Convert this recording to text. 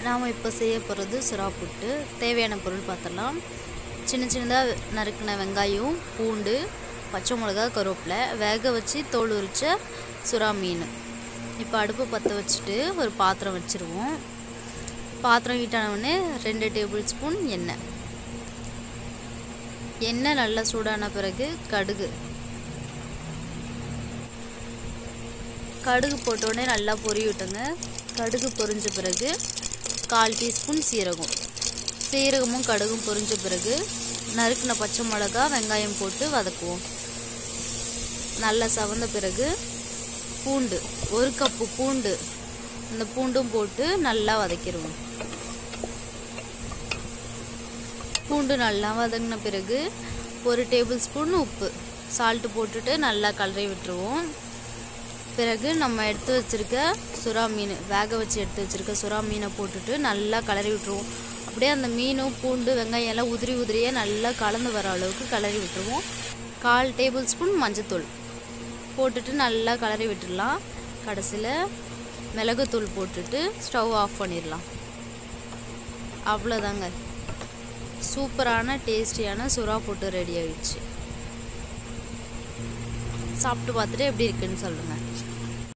நாம் இப்போ செய்ய போகிறது சுறா புட்டு. தேவையான பொருள் பார்த்துடலாம். சின்ன சின்னதாக நறுக்கின வெங்காயம், பூண்டு, பச்சை மிளகா, கருவேப்பிலை, வேக வச்சு தோல் உரிச்ச சுறா மீன். இப்போ அடுப்பு பற்ற வச்சுட்டு ஒரு பாத்திரம் வச்சுருவோம். பாத்திரம் ஹீட்டானவுடனே 2 டேபிள் ஸ்பூன் எண்ணெய். எண்ணெய் நல்லா சூடான பிறகு கடுகு போட்டோடனே நல்லா பொரி விட்டுங்க. கடுகு பொரிஞ்ச பிறகு 1/4 டீஸ்பூன் சீரகமும் கடுகும் பொரிஞ்ச பிறகு நறுக்கின பச்சை மிளகா, வெங்காயம் போட்டு வதக்குவோம். நல்லா சவந்த பிறகு பூண்டு, 1 கப்பு பூண்டு, இந்த பூண்டும் போட்டு நல்லா வதக்கிடுவோம். பூண்டு நல்லா வதங்கின பிறகு 1 டேபிள் ஸ்பூன் உப்பு, சால்ட்டு போட்டுட்டு நல்லா கலரி விட்டுருவோம். பிறகு நம்ம எடுத்து வச்சுருக்க சுறா மீன், வேக வச்சு எடுத்து வச்சுருக்க சுறா மீனை போட்டுட்டு நல்லா கலரி விட்டுருவோம். அப்படியே அந்த மீனும் பூண்டு வெங்காயம் எல்லாம் உதிரியாக நல்லா கலந்து வர அளவுக்கு கலரி விட்டுருவோம். 1/4 டேபிள் ஸ்பூன் மஞ்சத்தூள் போட்டுட்டு நல்லா கலரி விட்டுடலாம். கடைசியில் மிளகுத்தூள் போட்டுட்டு ஸ்டவ் ஆஃப் பண்ணிடலாம். அவ்வளோதாங்க, சூப்பரான டேஸ்டியான சுறா புட்டு ரெடி ஆகிடுச்சு. சாப்பிட்டு பார்த்துட்டு எப்படி இருக்குன்னு சொல்லுங்கள்.